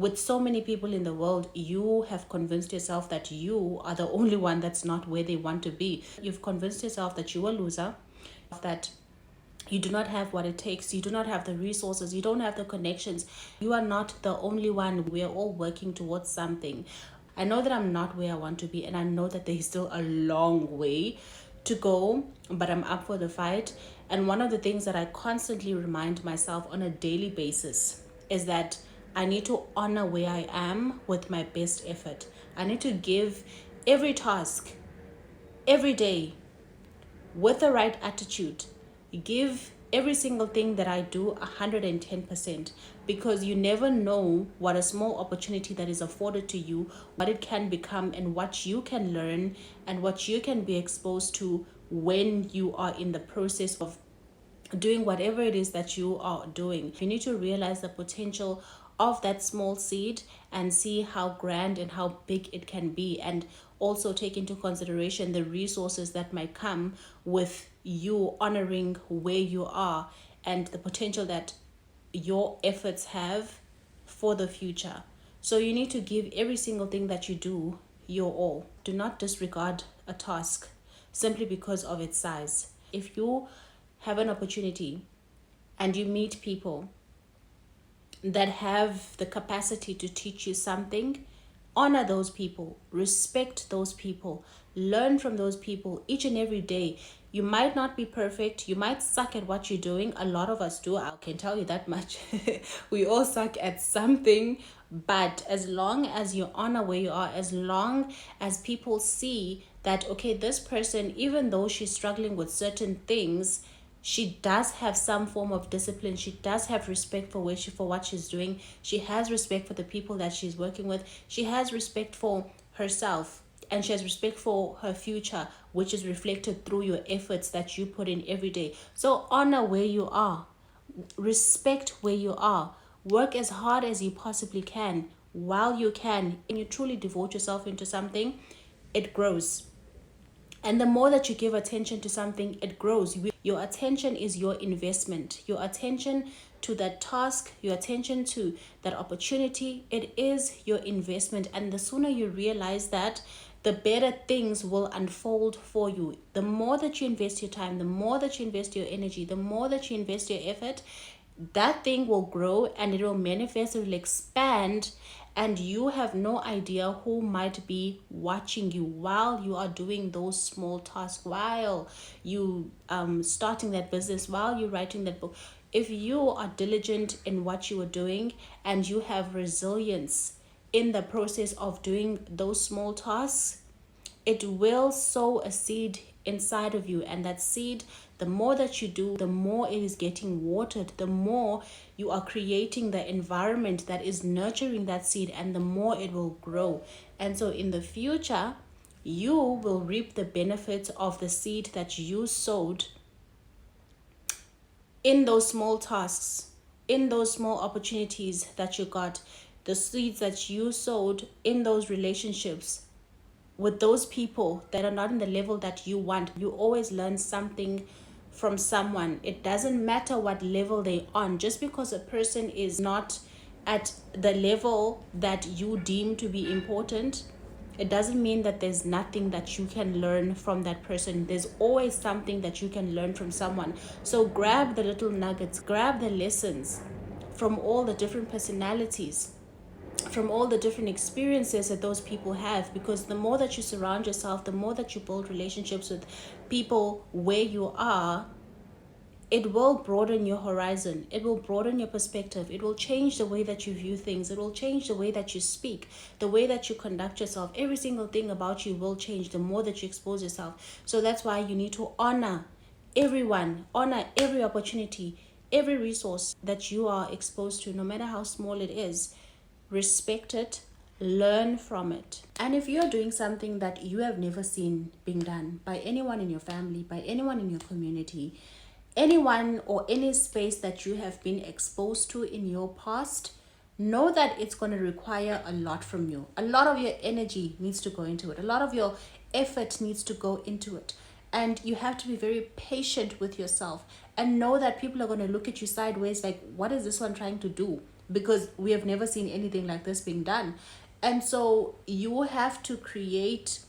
With so many people in the world, you have convinced yourself that you are the only one that's not where they want to be. You've convinced yourself that you're a loser, that you do not have what it takes, you do not have the resources, you don't have the connections. You are not the only one. We are all working towards something. I know that I'm not where I want to be, and I know that there's still a long way to go, but I'm up for the fight. And one of the things that I constantly remind myself on a daily basis is that I need to honor where I am with my best effort. I need to give every task, every day, with the right attitude. Give every single thing that I do 110%, because you never know what a small opportunity that is afforded to you, what it can become, and what you can learn and what you can be exposed to when you are in the process of doing whatever it is that you are doing. You need to realize the potential of that small seed and see how grand and how big it can be, and also take into consideration the resources that might come with you honoring where you are and the potential that your efforts have for the future. So you need to give every single thing that you do your all. Do not disregard a task simply because of its size. If you have an opportunity and you meet people that have the capacity to teach you something, honor those people, respect those people, learn from those people each and every day. You might not be perfect, you might suck at what you're doing. A lot of us do, I can tell you that much. We all suck at something, but as long as you honor where you are, as long as people see that, okay, this person, even though she's struggling with certain things, she does have some form of discipline, she does have respect for what she's doing, she has respect for the people that she's working with, she has respect for herself, and she has respect for her future, which is reflected through your efforts that you put in every day. So honor where you are, respect where you are, work as hard as you possibly can while you can, and you truly devote yourself into something, it grows. And the more that you give attention to something, it grows. Your attention is your investment. Your attention to that task, your attention to that opportunity, it is your investment. And the sooner you realize that, the better things will unfold for you. The more that you invest your time, the more that you invest your energy, the more that you invest your effort, that thing will grow and it will manifest, it will expand, and you have no idea who might be watching you while you are doing those small tasks, while you starting that business, while you're writing that book. If you are diligent in what you are doing and you have resilience in the process of doing those small tasks, it will sow a seed inside of you, and that seed, the more that you do, the more it is getting watered, the more you are creating the environment that is nurturing that seed, and the more it will grow. And so in the future, you will reap the benefits of the seed that you sowed in those small tasks, in those small opportunities that you got, the seeds that you sowed in those relationships with those people that are not in the level that you want. You always learn something from someone. It doesn't matter what level they're on. Just because a person is not at the level that you deem to be important, it doesn't mean that there's nothing that you can learn from that person. There's always something that you can learn from someone. So grab the little nuggets, grab the lessons from all the different personalities, from all the different experiences that those people have, because the more that you surround yourself, the more that you build relationships with people where you are, it will broaden your horizon, it will broaden your perspective, it will change the way that you view things, it will change the way that you speak, the way that you conduct yourself. Every single thing about you will change the more that you expose yourself. So that's why you need to honor everyone, honor every opportunity, every resource that you are exposed to, no matter how small it is. Respect it, learn from it. And if you're doing something that you have never seen being done by anyone in your family, by anyone in your community, anyone or any space that you have been exposed to in your past, know that it's going to require a lot from you. A lot of your energy needs to go into it. A lot of your effort needs to go into it. And you have to be very patient with yourself and know that people are going to look at you sideways like, what is this one trying to do? because we have never seen anything like this being done. And so you have to create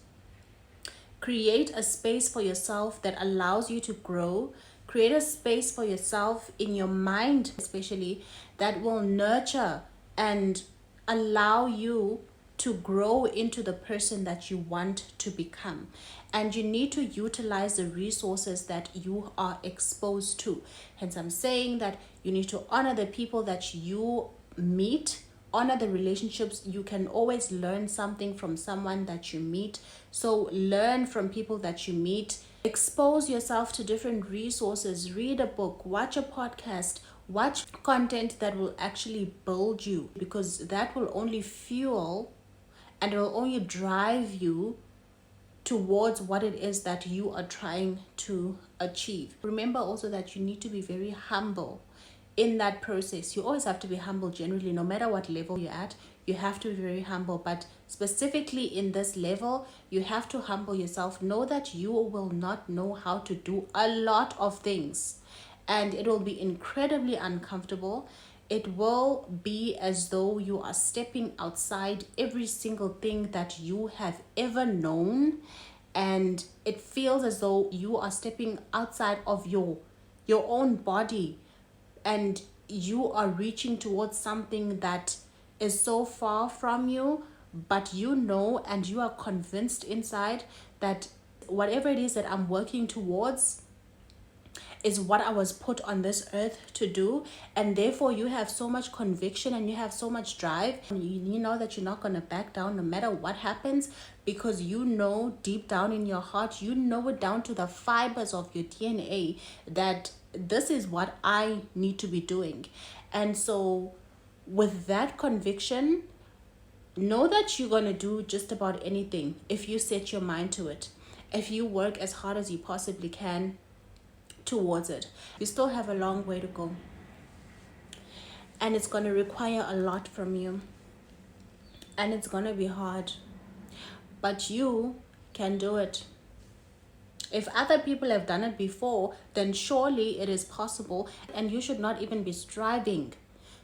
a space for yourself that allows you to grow. Create a space for yourself in your mind, especially, that will nurture and allow you to grow into the person that you want to become. And you need to utilize the resources that you are exposed to. Hence, I'm saying that you need to honor the people that you meet, honor the relationships. You can always learn something from someone that you meet. So learn from people that you meet. Expose yourself to different resources. Read a book, watch a podcast, watch content that will actually build you, because that will only fuel and it will only drive you towards what it is that you are trying to achieve. Remember also that you need to be very humble in that process. You always have to be humble generally, no matter what level you're at. You have to be very humble, but specifically in this level, you have to humble yourself. Know that you will not know how to do a lot of things, and it will be incredibly uncomfortable. It will be as though you are stepping outside every single thing that you have ever known, and it feels as though you are stepping outside of your own body, and you are reaching towards something that is so far from you, but you know and you are convinced inside that whatever it is that I'm working towards is what I was put on this earth to do. And therefore you have so much conviction and you have so much drive. You know that you're not going to back down no matter what happens, because you know deep down in your heart, you know it down to the fibers of your DNA, that this is what I need to be doing. And so with that conviction, know that you're going to do just about anything if you set your mind to it. If you work as hard as you possibly can towards it. You still have a long way to go, and it's going to require a lot from you, and it's going to be hard, but you can do it. If other people have done it before, then surely it is possible, and you should not even be striving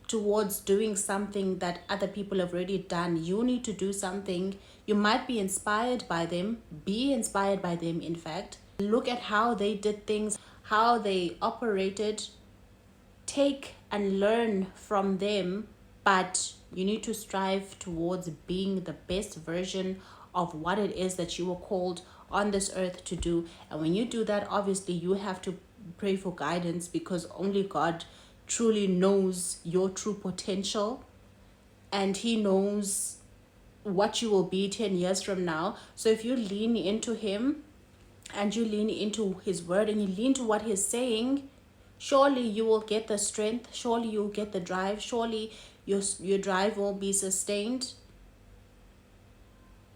towards doing something that other people have already done. You need to do something. You might be inspired by them. Be inspired by them, in fact. Look at how they did things, how they operated. Take and learn from them, but you need to strive towards being the best version of what it is that you were called on this earth to do. And when you do that, obviously you have to pray for guidance, because only God truly knows your true potential, and he knows what you will be 10 years from now. So if you lean into him and you lean into his word and you lean to what he's saying, surely you will get the strength, surely you'll get the drive, surely your drive will be sustained.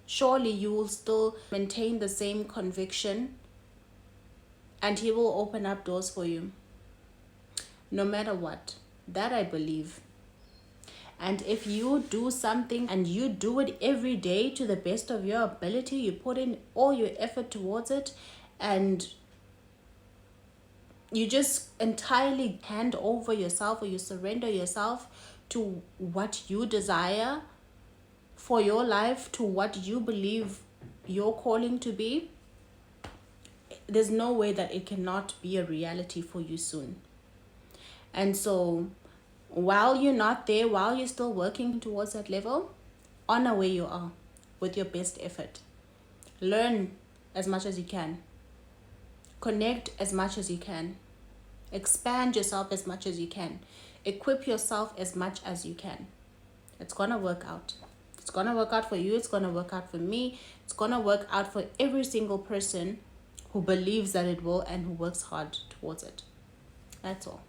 Surely you will still maintain the same conviction, and he will open up doors for you no matter what. That I believe. And if you do something and you do it every day to the best of your ability, you put in all your effort towards it, and you just entirely hand over yourself, or you surrender yourself to what you desire for your life, to what you believe your calling to be, there's no way that it cannot be a reality for you soon. And so while you're not there, while you're still working towards that level, honor where you are with your best effort. Learn as much as you can. Connect as much as you can. Expand yourself as much as you can. Equip yourself as much as you can. It's going to work out. It's going to work out for you. It's going to work out for me. It's going to work out for every single person who believes that it will and who works hard towards it. That's all.